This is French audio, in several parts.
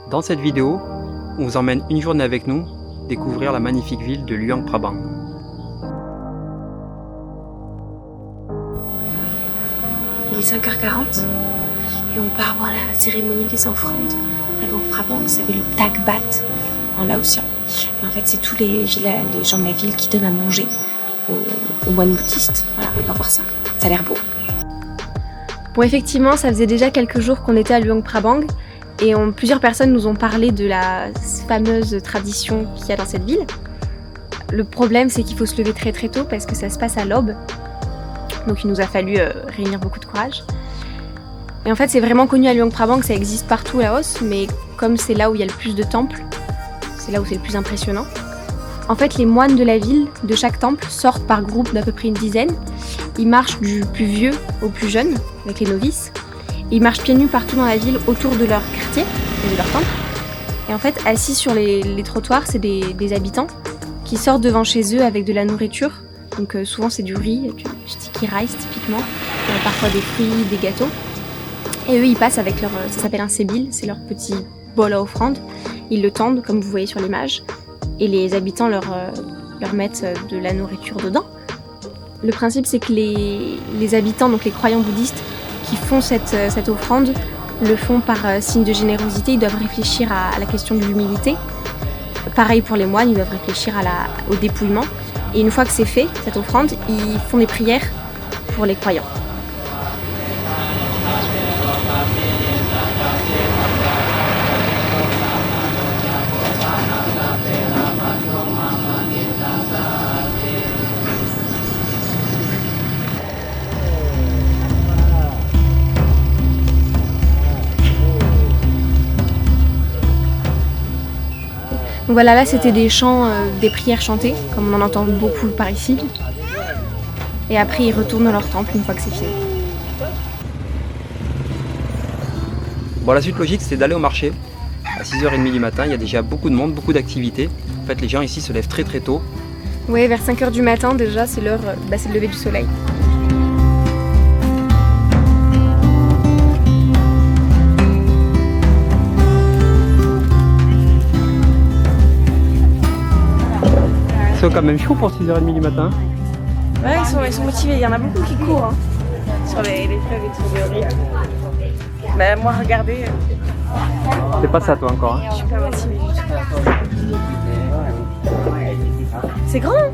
Dans cette vidéo, on vous emmène une journée avec nous découvrir la magnifique ville de Luang Prabang. Il est 5h40 et on part voir la cérémonie des offrandes à Luang Prabang, ça s'appelle le Takbat en laotien. Et en fait, c'est tous les gens de la ville qui donnent à manger aux moines bouddhistes. Voilà, on va voir ça. Ça a l'air beau. Bon, effectivement, ça faisait déjà quelques jours qu'on était à Luang Prabang et plusieurs personnes nous ont parlé de la fameuse tradition qu'il y a dans cette ville. Le problème, c'est qu'il faut se lever très très tôt parce que ça se passe à l'aube. Donc il nous a fallu réunir beaucoup de courage. Et en fait, c'est vraiment connu à Luang Prabang, ça existe partout au Laos, mais comme c'est là où il y a le plus de temples, c'est là où c'est le plus impressionnant. En fait, les moines de la ville, de chaque temple, sortent par groupe d'à peu près une dizaine. Ils marchent du plus vieux au plus jeune, avec les novices. Et ils marchent pieds nus partout dans la ville, autour de leur quartier et de leur temple. Et en fait, assis sur les trottoirs, c'est des habitants qui sortent devant chez eux avec de la nourriture. Donc souvent c'est du riz, du sticky rice typiquement, parfois des fruits, des gâteaux. Et eux ils passent avec leur, ça s'appelle un sébil, c'est leur petit bol à offrande. Ils le tendent comme vous voyez sur l'image et les habitants leur mettent de la nourriture dedans. Le principe c'est que les habitants, donc les croyants bouddhistes qui font cette offrande, le font par signe de générosité, ils doivent réfléchir à la question de l'humilité. Pareil pour les moines, ils doivent réfléchir au dépouillement. Et une fois que c'est fait, cette offrande, ils font des prières pour les croyants. Donc voilà, là c'était des chants, des prières chantées, comme on en entend beaucoup par ici. Et après ils retournent dans leur temple une fois que c'est fini. Bon, la suite logique c'est d'aller au marché. À 6h30 du matin, il y a déjà beaucoup de monde, beaucoup d'activités. En fait, les gens ici se lèvent très très tôt. Oui, vers 5h du matin déjà, c'est l'heure, c'est le lever du soleil. C'est quand même chaud pour 6h30 du matin. Ouais, ils sont motivés, il y en a beaucoup qui courent sur les fleuves et tout, c'est horrible. Mais moi, regardez, C'est pas ça toi encore. Hein. je suis pas motivée du tout. C'est grand, hein.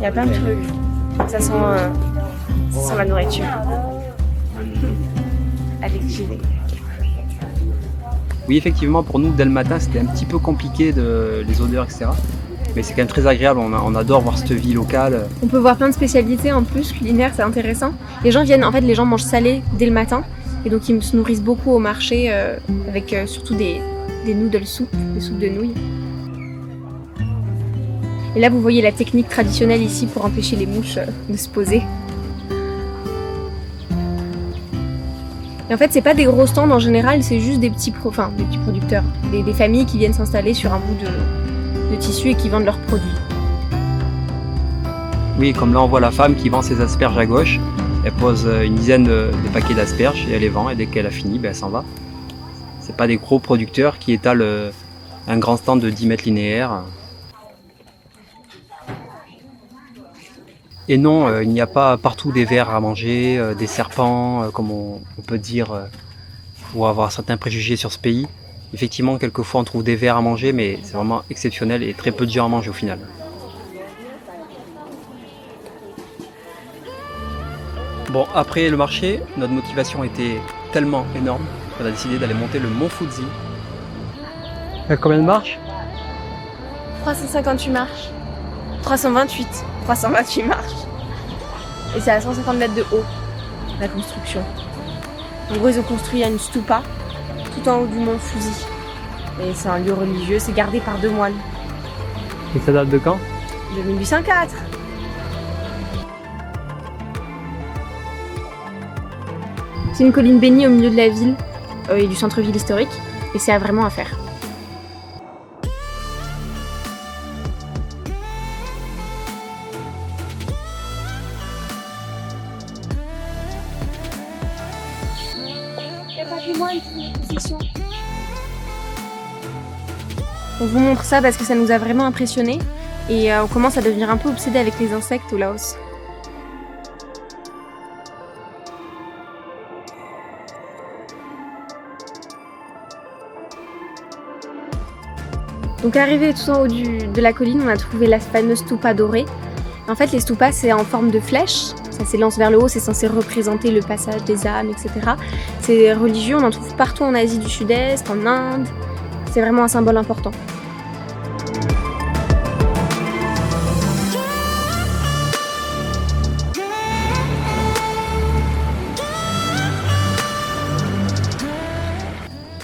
Il y a plein de trucs. Ça sent la nourriture. Allez, j'y vais. Oui, effectivement, pour nous, dès le matin, c'était un petit peu compliqué les odeurs, etc. Mais c'est quand même très agréable, on adore voir cette vie locale. On peut voir plein de spécialités en plus, culinaires, c'est intéressant. Les gens mangent salé dès le matin. Et donc ils se nourrissent beaucoup au marché avec surtout des noodle soup, des soupes de nouilles. Et là vous voyez la technique traditionnelle ici pour empêcher les mouches de se poser. Et en fait c'est pas des gros stands en général, c'est juste des petits producteurs, des familles qui viennent s'installer sur un bout de tissu et qui vendent leurs produits. Oui, comme là on voit la femme qui vend ses asperges à gauche. Elle pose une dizaine de paquets d'asperges et elle les vend et dès qu'elle a fini, elle s'en va. C'est pas des gros producteurs qui étalent un grand stand de 10 mètres linéaires. Et non, il n'y a pas partout des vers à manger, des serpents, comme on peut dire, ou avoir certains préjugés sur ce pays. Effectivement, quelquefois on trouve des vers à manger, mais c'est vraiment exceptionnel et très peu de gens à manger au final. Bon, après le marché, notre motivation était tellement énorme qu'on a décidé d'aller monter le mont Fuji. Combien de marches? 358 marches. 328 marches. Et c'est à 150 mètres de haut, la construction. En gros, ils ont construit une stupa tout en haut du mont Fuji. Et c'est un lieu religieux, c'est gardé par 2 moines. Et ça date de quand? De 1804. C'est une colline bénie au milieu de la ville et du centre-ville historique. Et c'est vraiment à faire. Il y a pas plus loin une section. On vous montre ça parce que ça nous a vraiment impressionnés et on commence à devenir un peu obsédés avec les insectes au Laos. Donc arrivé tout en haut de la colline, on a trouvé la fameuse stupa dorée. En fait, les stupas, c'est en forme de flèche. Ça s'élance vers le haut, c'est censé représenter le passage des âmes, etc. C'est religieux, on en trouve partout en Asie du Sud-Est, en Inde. C'est vraiment un symbole important.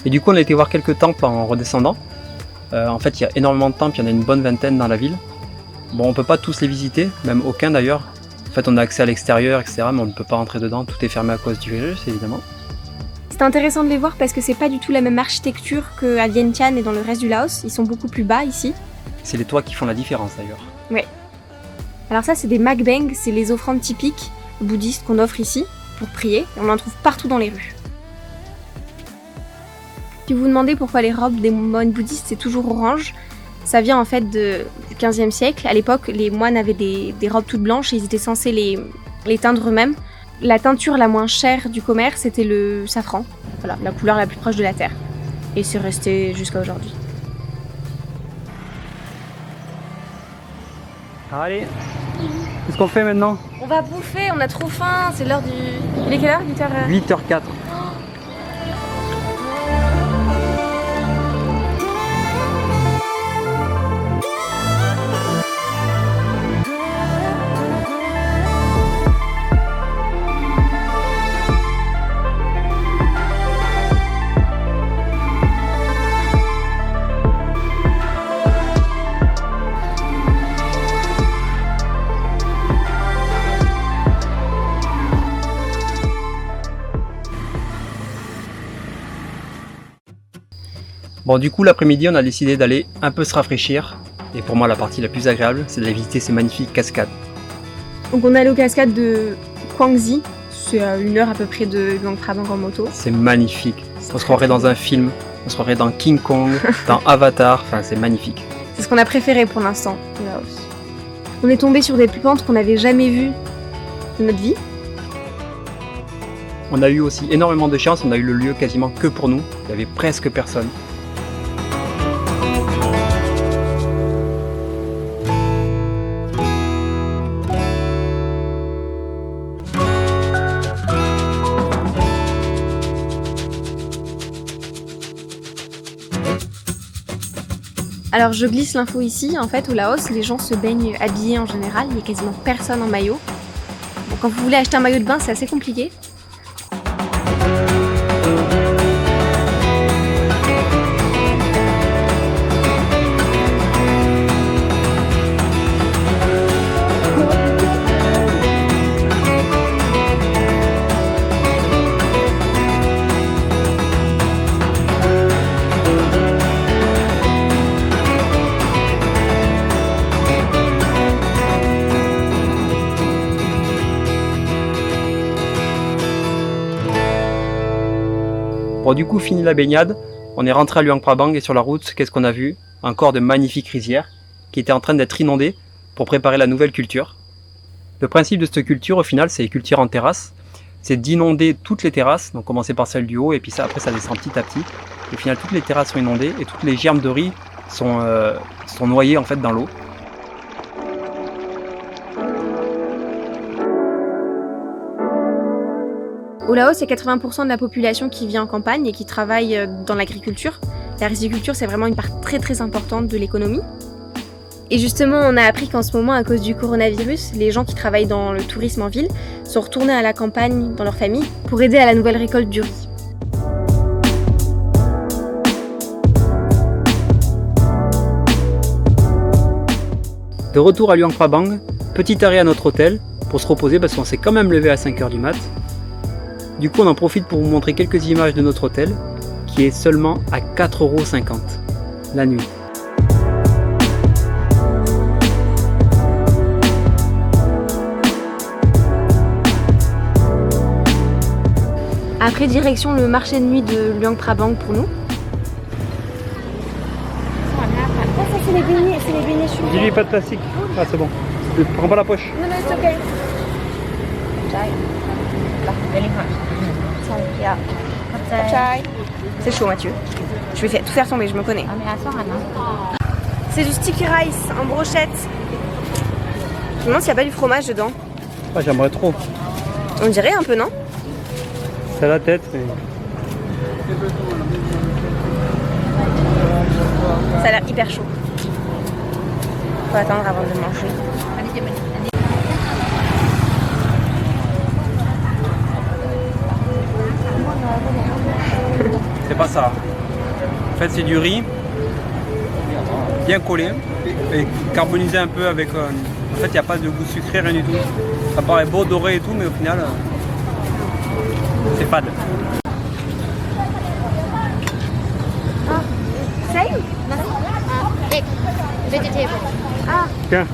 Et du coup, on a été voir quelques temples en redescendant. En fait, il y a énormément de temples, il y en a une bonne vingtaine dans la ville. Bon, on peut pas tous les visiter, même aucun d'ailleurs. En fait, on a accès à l'extérieur, etc., mais on ne peut pas rentrer dedans. Tout est fermé à cause du virus, évidemment. C'est intéressant de les voir parce que c'est pas du tout la même architecture qu'à Vientiane et dans le reste du Laos. Ils sont beaucoup plus bas ici. C'est les toits qui font la différence d'ailleurs. Ouais. Alors ça, c'est des makbeng, c'est les offrandes typiques bouddhistes qu'on offre ici pour prier. Et on en trouve partout dans les rues. Si vous vous demandez pourquoi les robes des moines bouddhistes c'est toujours orange, ça vient en fait du XVe siècle. À l'époque, les moines avaient des robes toutes blanches et ils étaient censés les teindre eux-mêmes. La teinture la moins chère du commerce, c'était le safran. Voilà, la couleur la plus proche de la terre. Et c'est resté jusqu'à aujourd'hui. Allez, qu'est-ce qu'on fait maintenant? On va bouffer, on a trop faim, c'est l'heure du... Il est quelle heure? 8h... 8h04. Bon, du coup, l'après-midi, on a décidé d'aller un peu se rafraîchir. Et pour moi, la partie la plus agréable, c'est d'aller visiter ces magnifiques cascades. Donc on est allé aux cascades de Kwangzi, c'est à 1 heure à peu près de Luang Prabang en moto. C'est magnifique. On se croirait dans un film, on se croirait dans King Kong, dans Avatar, enfin c'est magnifique. C'est ce qu'on a préféré pour l'instant au Laos. On est tombé sur des pentes qu'on n'avait jamais vues de notre vie. On a eu aussi énormément de chance, on a eu le lieu quasiment que pour nous, il y avait presque personne. Alors je glisse l'info ici, en fait au Laos, les gens se baignent habillés en général, il n'y a quasiment personne en maillot. Bon, quand vous voulez acheter un maillot de bain, c'est assez compliqué. Bon, du coup, fini la baignade, on est rentré à Luang Prabang et sur la route, qu'est-ce qu'on a vu? Encore de magnifiques rizières qui étaient en train d'être inondées pour préparer la nouvelle culture. Le principe de cette culture, au final, c'est culture en terrasse. C'est d'inonder toutes les terrasses, donc commencer par celle du haut et puis ça, après ça descend petit à petit. Et au final, toutes les terrasses sont inondées et toutes les germes de riz sont noyées en fait dans l'eau. Au Laos, il y a 80% de la population qui vit en campagne et qui travaille dans l'agriculture. La riziculture, c'est vraiment une part très très importante de l'économie. Et justement, on a appris qu'en ce moment, à cause du coronavirus, les gens qui travaillent dans le tourisme en ville sont retournés à la campagne dans leur famille pour aider à la nouvelle récolte du riz. De retour à Luang Prabang, petit arrêt à notre hôtel pour se reposer parce qu'on s'est quand même levé à 5h du mat'. Du coup, on en profite pour vous montrer quelques images de notre hôtel qui est seulement à 4,50 € la nuit. Après, direction le marché de nuit de Luang Prabang pour nous. Voilà. c'est les beignets sur le... Dis-lui pas de plastique. Ah, c'est bon. Prends pas la poche. Non, non, c'est ok. C'est chaud, Mathieu. Je vais tout faire tomber, je me connais. C'est du sticky rice en brochette. Je me demande s'il n'y a pas du fromage dedans. Ah, j'aimerais trop. On dirait un peu, non? C'est la tête, mais... Ça a l'air hyper chaud. Faut attendre avant de manger. C'est pas ça. En fait, c'est du riz bien collé et carbonisé un peu avec... en fait, il n'y a pas de goût sucré, rien du tout. Ça paraît beau, doré et tout, mais au final, c'est fade. Same? Vegetable. Ah, Tiens.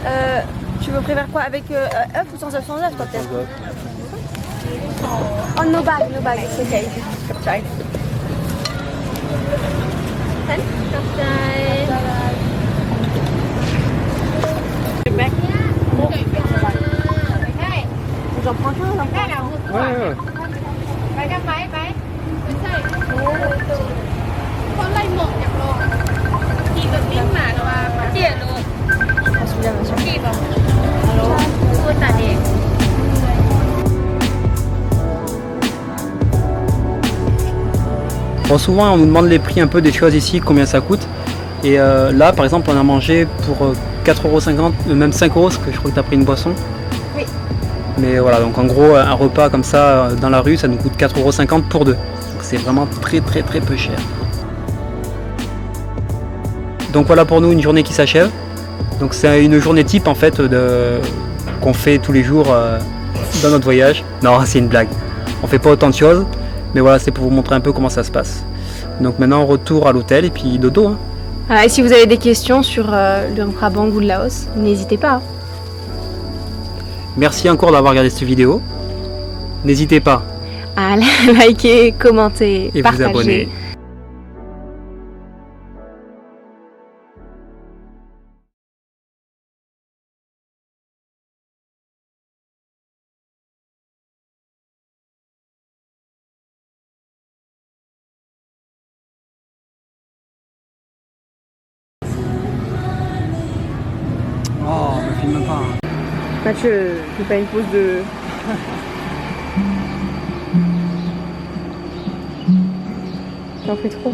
tu veux préférer quoi? Avec œuf ou sans œuf? Sans œuf, quoi, peut-être? Oh, no bag, it's okay. Try. J'en prends qu'un, j'en prends qu'un. Ouais, ouais. Bon, souvent on nous demande les prix un peu des choses ici, combien ça coûte. Et là par exemple on a mangé pour 4,50 €, même 5 €, parce que je crois que tu as pris une boisson. Oui. Mais voilà, donc en gros un repas comme ça dans la rue ça nous coûte 4,50 € pour deux. Donc c'est vraiment très peu cher. Donc voilà pour nous une journée qui s'achève. Donc c'est une journée type en fait qu'on fait tous les jours dans notre voyage. Non, c'est une blague. On fait pas autant de choses. Mais voilà, c'est pour vous montrer un peu comment ça se passe. Donc maintenant, retour à l'hôtel et puis dodo. Hein. Voilà, et si vous avez des questions sur le Luang Prabang ou le Laos, n'hésitez pas. Merci encore d'avoir regardé cette vidéo. N'hésitez pas À liker, commenter, et partager. vous abonner. Oh, me filme pas. Mathieu, fais pas une pause de... T'en fais trop.